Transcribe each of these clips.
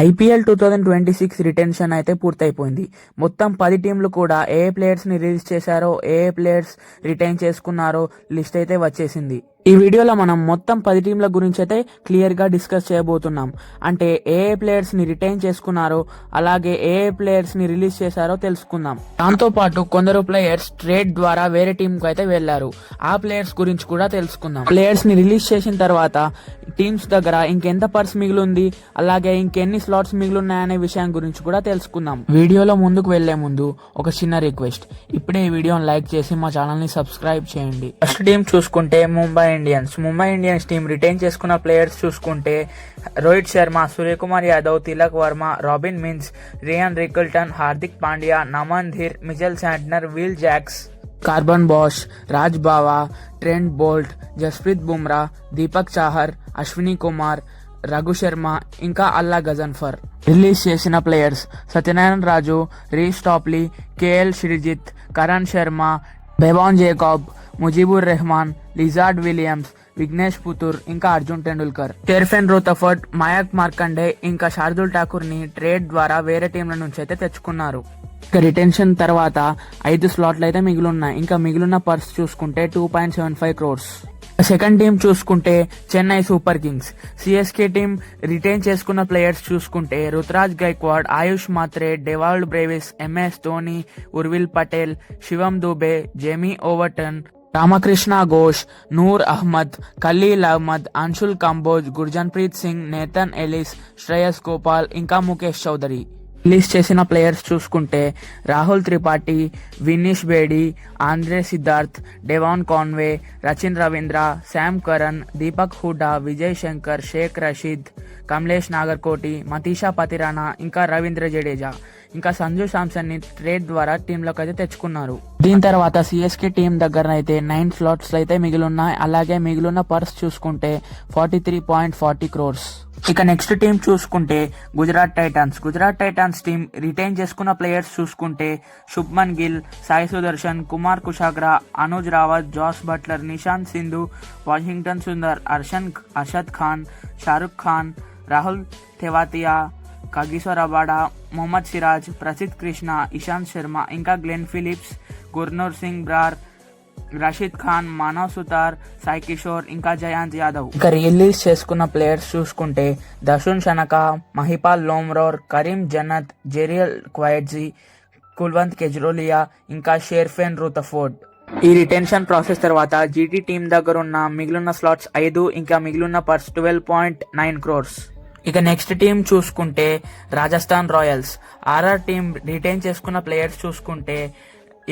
IPL 2026 retention అయితే పూర్తయిపోయింది. మొత్తం 10 టీంలు కూడా ఏ ప్లేయర్స్ని రిలీజ్ చేశారో, ఏ ప్లేయర్స్ రిటైన్ చేసుకున్నారో లిస్ట్ అయితే వచ్చేసింది. ఈ వీడియోలో మనం మొత్తం 10 టీంల గురించి అయితే క్లియర్గా డిస్కస్ చేయబోతున్నాం. అంటే ఏ ప్లేయర్స్ని రిటైన్ చేసుకున్నారో, అలాగే ఏ ప్లేయర్స్ని రిలీజ్ చేశారో తెలుసుకుందాం. దాంతోపాటు కొందరు ప్లేయర్స్ ట్రేడ్ ద్వారా వేరే టీంకి అయితే వెళ్లారు. ఆ ప్లేయర్స్ గురించి కూడా తెలుసుకుందాం. ప్లేయర్స్ని రిలీజ్ చేసిన తర్వాత టీమ్స్ దగ్గర ఇంకెంత పర్స్ మిగిలింది, అలాగే ఇంకెన్ని స్లాట్స్ మిగిలిన్నాయనే విషయం గురించి కూడా తెలుసుకుందాం. వీడియోలో ముందుకు వెళ్లే ముందు ఒక చిన్న రిక్వెస్ట్, ఇప్పుడే ఈ వీడియోని లైక్ చేసి మా ఛానల్ ని సబ్స్క్రైబ్ చేయండి. ఫస్ట్ టీం చూసుకుంటే ముంబై ఇండియన్స్ టీం రిటైన్ చేసుకున్న ప్లేయర్స్ చూసుకుంటే Rohit Sharma, Suryakumar Yadav, Tilak Varma, Robin Minz, Ryan Rickelton, Hardik Pandya, Naman Dhir, Mitchell Santner, Will Jacks, Corbin Bosch, Raj Bawa, Trent Boult, Jasprit Bumrah, Deepak Chahar, Ashwani Kumar, Raghu Sharma, ఇంకా అల్లా గజన్ఫర్. రిలీజ్ చేసిన players Satyanarayana Raju, Reece Topley, KL Shrijith, Karn Sharma, Bevon Jacobs, Mujeebur Rahman, Lizaad Williams, Vignesh Puthur, ఇంకా అర్జున్ టెండూల్కర్. షెర్ఫెన్ రూతఫర్డ్, మయాంక్ మార్కండే, ఇంకా శార్దుల్ ఠాకూర్ ని ట్రేడ్ ద్వారా వేరే టీంల నుంచి అయితే తెచ్చుకున్నారు. ఇక రిటెన్షన్ తర్వాత 5 స్లాట్లు అయితే మిగిలిన్నాయి. ఇంకా మిగిలిన పర్స్ చూసుకుంటే 2.75 crores. సెకండ్ టీం చూసుకుంటే Chennai Super Kings. CSK team retain చేసుకున్న ప్లేయర్స్ చూసుకుంటే Ruturaj Gaikwad, Ayush Mhatre, Dewald Brevis, MS Dhoni, Urvil Patel, Shivam Dube, Jamie Overton, Ramakrishna Ghosh, Noor Ahmad, Khaleel Ahmed, Anshul Kamboj, Gurjapneet Singh, Nathan Ellis, Shreyas Gopal, ఇంకా ముఖేష్ చౌదరి. రిలీజ్ చేసిన ప్లేయర్స్ చూసుకుంటే Rahul Tripathi, Vinish Bedi, Andre Siddharth, Devon Conway, Rachin Ravindra, Sam Curran, Deepak Hooda, Vijay Shankar, Shaik Rasheed, Kamlesh Nagarkoti, Matheesha Pathirana, ఇంకా రవీంద్ర జడేజా, ఇంకా సంజు శాంసన్ ని ట్రేడ్ ద్వారా టీంలోకి అయితే తెచ్చుకున్నారు. దీని తర్వాత సిఎస్కే టీం దగ్గర అయితే 9 స్లాట్స్ అయితే మిగిలిన్నాయి. అలాగే మిగిలిన పర్స్ చూసుకుంటే 43.40 crores. ఇక నెక్స్ట్ టీం చూసుకుంటే గుజరాత్ టైటాన్స్ టీం రిటైన్ చేసుకున్న ప్లేయర్స్ చూసుకుంటే Shubman Gill, Sai Sudharsan, Kumar Kushagra, Anuj Rawat, Jos Buttler, Nishant Sindhu, Washington Sundar, Arshad Khan, Shahrukh Khan, Rahul Tewatia, Kagiso Rabada, Mohammed Siraj, Prasidh Krishna, Ishant Sharma, ఇంకా గ్లెన్ ఫిలిప్స్, గుర్నూర్ సింగ్ బ్రార్, రషీద్ ఖాన్, మానవ్ సుతార్, సాయి కిషోర్, ఇంకా జయంత్ యాదవ్. ఇక రిలీజ్ చేసుకున్న ప్లేయర్స్ చూసుకుంటే దశున్ షనకా, మహిపాల్ లోమ్రోర్, కరీం జన్నత్, జెరియల్ క్వైట్జీ, కుల్వంత్ కెజ్రోలియా, ఇంకా షెర్ఫెన్ రూతఫోర్డ్. ఈ రిటెన్షన్ ప్రాసెస్ తర్వాత జీటీ టీం దగ్గర ఉన్న మిగిలిన స్లాట్స్ 5, ఇంకా మిగిలిన పర్స్ 12.9 crores. ఇక నెక్స్ట్ టీం చూసుకుంటే Rajasthan Royals. RR team retain చేసుకున్న ప్లేయర్స్ చూసుకుంటే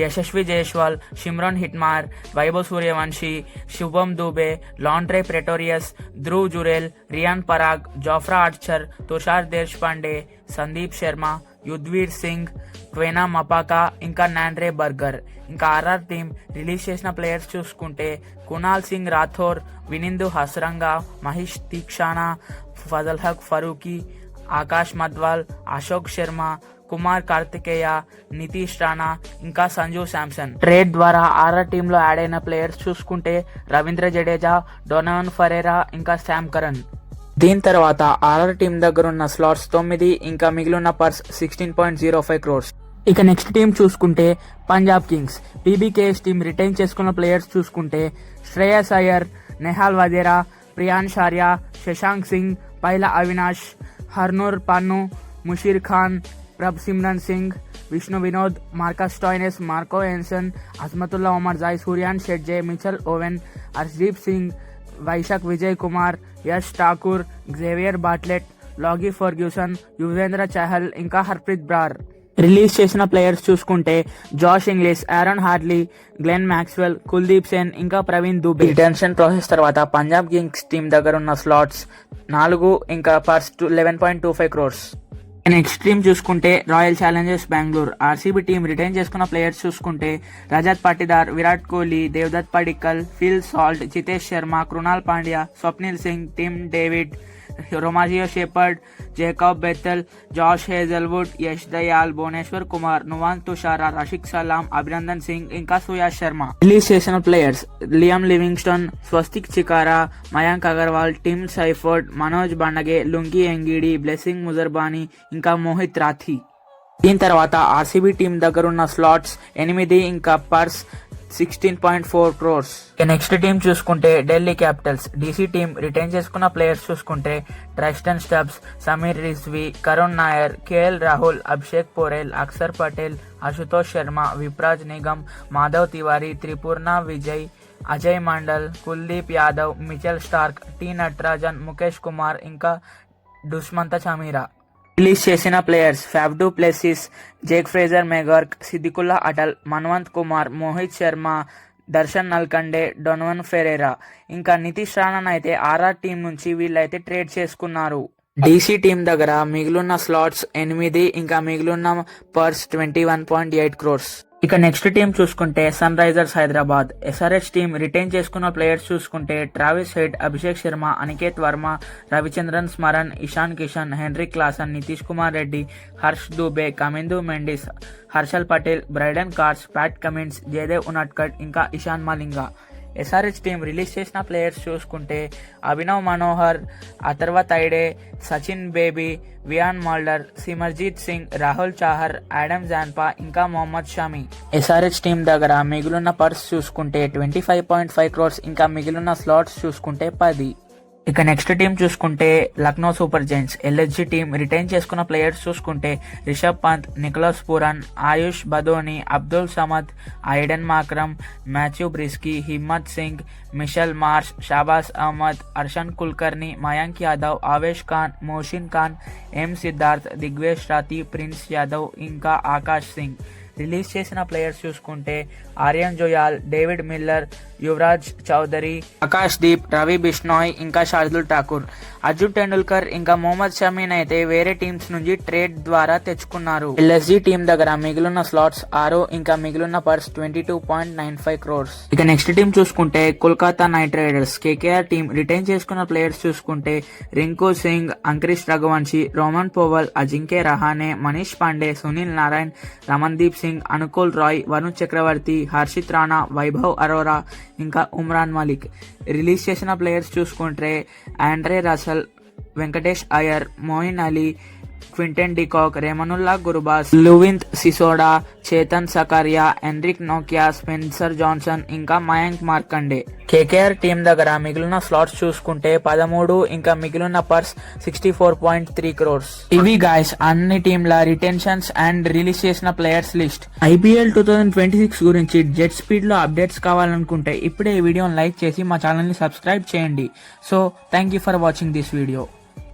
Yashasvi Jaiswal, Shimron Hetmyer, Vaibhav Suryavanshi, Shubham Dubey, Lhuan-dre Pretorius, Dhruv Jurel, Riyan Parag, Jofra Archer, Tushar Deshpande, Sandeep Sharma, Yudhvir Singh, Kwena Maphaka, ఇంకా నాండ్రే బర్గర్. ఇంకా ఆర్ఆర్ టీం రిలీజ్ చేసిన ప్లేయర్స్ చూసుకుంటే కునాల్ సింగ్ రాథోర్, వినిందు హస్రంగా, మహేష్ తీక్షానా, ఫజల్ హక్ ఫరూకీ, ఆకాష్ మద్వాల్, అశోక్ శర్మ, కుమార్ కార్తికేయ, నితీష్ రాణా, ఇంకా సంజు శాంసన్. ట్రేడ్ ద్వారా ఆర్ఆర్ టీంలో యాడ్ అయిన ప్లేయర్స్ చూసుకుంటే రవీంద్ర జడేజా, డొనావన్ ఫరేరా, ఇంకా శామ్ కరణ్. దీని తర్వాత ఆర్ఆర్ టీం దగ్గర ఉన్న స్లాట్స్ 9, ఇంకా మిగిలిన పర్స్ 16.05 crores. ఇక నెక్స్ట్ టీం చూసుకుంటే Punjab Kings. PBKS team retain చేసుకున్న ప్లేయర్స్ చూసుకుంటే శ్రేయస్ అయ్యర్, నెహాల్ వదేరా, ప్రియాన్ షారియా, శశాంక్ సింగ్, పైలా Avinash, Harnoor Pannu, Musheer Khan, Prabh Simran Singh, Vishnu Vinod, Marcus Stoinis, Marco Jansen, Azmatullah Omarzai, Suryansh Shedge, Mitchell Owen, Harshdeep Singh, Vyshak Vijay Kumar, Yash Thakur, Xavier Bartlett, Lockie Ferguson, Yuzvendra Chahal, ఇంకా హర్ప్రీత్ బ్రార్. రిలీజ్ చేసిన ప్లేయర్స్ చూసుకుంటే Josh Inglis, Aaron Hardie, Glenn Maxwell, Kuldeep Sen, ఇంకా ప్రవీణ్ దుబే. రిటెన్షన్ ప్రాసెస్ తర్వాత పంజాబ్ కింగ్స్ టీం దగ్గర ఉన్న స్లాట్స్ 4, ఇంకా పర్స్ 11.25 crores. నెక్స్ట్ టీం చూసుకుంటే Royal Challengers Bengaluru. RCB team retain చేసుకున్న ప్లేయర్స్ చూసుకుంటే Rajat Patidar, Virat Kohli, Devdutt Padikkal, Phil Salt, Jitesh Sharma, Krunal Pandya, Swapnil Singh, Tim David, Romario Shepherd, Jacob Bethell, Josh Hazlewood, Yash Dayal, Bhuvneshwar Kumar, Nuwan Thushara, Rasikh Salam, Abhinandan Singh ఇంకా Suyash Sharma. Release చేసిన players Liam Livingstone, Swastik Chikara, Mayank Agarwal, Tim Seifert, Manoj Bhandage, Lungi Ngidi, blessing ముజర్బానీ ఇంకా మోహిత్ రాథీ. దీని తర్వాత ఆర్సీబీ టీం దగ్గర ఉన్న స్లాట్స్ 8 ఇంకా పర్స్ 16.4 crores. నెక్స్ట్ టీం చూసుకుంటే Delhi Capitals. DC team retain చేసుకున్న ప్లేయర్స్ చూసుకుంటే Tristan Stubbs, Sameer Rizvi, Karun Nair, KL Rahul, Abishek Porel, Axar Patel, Ashutosh Sharma, Vipraj Nigam, Madhav Tiwari, Tripurana Vijay, Ajay Mandal, Kuldeep Yadav, Mitchell Starc, T Natarajan, Mukesh Kumar ఇంకా దుష్మంత చమీరా. రిలీజ్ చేసిన players Faf du Plessis, Jake Fraser McGurk, Sediqullah Atal, Manvanth Kumar, Mohit Sharma, Darshan Nalkande, Donovan Ferreira ఇంకా నితీష్ రాణాన్ అయితే ఆర్ఆర్ టీం నుంచి వీళ్ళైతే ట్రేడ్ చేసుకున్నారు. డీసీ టీం దగ్గర మిగిలిన స్లాట్స్ 8 ఇంకా మిగిలిన పర్స్ 21.8 crores. ఇక నెక్స్ట్ టీం చూసుకుంటే Sunrisers Hyderabad. SRH team retain చేసుకున్న ప్లేయర్స్ చూసుకుంటే Travis Head, Abhishek Sharma, Aniket Verma, Ravichandran Smaran, Ishan Kishan, Heinrich Klaasen, Nitish Kumar Reddy, Harsh Dubey, Kamindu Mendis, Harshal Patel, Brydon Carse, Pat Cummins, Jayadev Unadkat ఇంకా Eshan Malinga. SRH team release చేసిన ప్లేయర్స్ చూసుకుంటే Abhinav Manohar, Atharva Taide, Sachin Baby, Wiaan Mulder, Simarjeet Singh, Rahul Chahar, Adam జాన్పా ఇంకా మొహమ్మద్ షమి. ఎస్ఆర్హెచ్ టీం దగ్గర మిగిలిన పర్స్ చూసుకుంటే 25.5 crores ఇంకా మిగిలిన స్లాట్స్ చూసుకుంటే 10. ఇక నెక్స్ట్ టీం చూసుకుంటే Lucknow Super Giants. LSG team retain చేసుకున్న ప్లేయర్స్ చూసుకుంటే Rishabh Pant, Nicholas Pooran, Ayush Badoni, Abdul Samad, Aiden Markram, Matthew Breetzke, Himmat Singh, Mitchell Marsh, Shahbaz Ahmed, Arshin Kulkarni, Mayank Yadav, Avesh Khan, Mohsin Khan, M Siddharth, Digvesh Rathi, Prince Yadav ఇంకా ఆకాష్ సింగ్. రిలీజ్ చేసిన ప్లేయర్స్ చూసుకుంటే ఆర్యన్ జోయాల్, డేవిడ్ మిల్లర్, యువరాజ్ చౌదరి, ఆకాష్ దీప్, రవి బిష్నాయ్ ఇంకా షార్దుల్ ఠాకూర్. అర్జున్ టెండూల్కర్ ఇంకా మొహమ్మద్ షమీన్ అయితే వేరే టీమ్స్ నుంచి ట్రేడ్ ద్వారా తెచ్చుకున్నారు. ఎల్ఎస్జీ టీం దగ్గర మిగిలిన స్లాట్స్ 6 ఇంకా మిగిలిన పర్స్ 22.95 crores. ఇక నెక్స్ట్ టీం చూసుకుంటే Kolkata Knight Riders. KKR team retain చేసుకున్న ప్లేయర్స్ చూసుకుంటే రింకు సింగ్, అంకరిష్ రఘువంశీ, రోమన్ పోవల్, అజింక్య రహానే, మనీష్ పాండే, సునీల్ నారాయణ్, రమన్దీప్ సింగ్, అనుకుల్ రాయ్, వరుణ్ చక్రవర్తి, హర్షిత్ రాణా, వైభవ్ అరోరా ఇంకా ఉమ్రాన్ మలిక్. రిలీజ్ చేసిన ప్లేయర్స్ చూసుకుంటే Andre Russell, Venkatesh Iyer, Moeen Ali, Quinton de Kock, Rahmanullah Gurbaz, Luvnith Sisodia, Chetan Sakariya, Anrich నోకియా, స్పెన్సర్ జాన్సన్ ఇంకా మయాంక్ మార్కండే. కేకేఆర్ టీం దగ్గర మిగిలిన స్లాట్స్ చూసుకుంటే 13 ఇంకా మిగిలిన పర్స్ 64.3 crores. ఇవి గాయస్ అన్ని టీంల రిటెన్షన్స్ అండ్ రిలీజ్ చేసిన ప్లేయర్స్ లిస్ట్. IPL 2026 గురించి జెట్ స్పీడ్ లో అప్డేట్స్ కావాలనుకుంటే ఇప్పుడే ఈ వీడియోని లైక్ చేసి మా ఛానల్ ని సబ్స్క్రైబ్ చేయండి. So thank you for watching this video.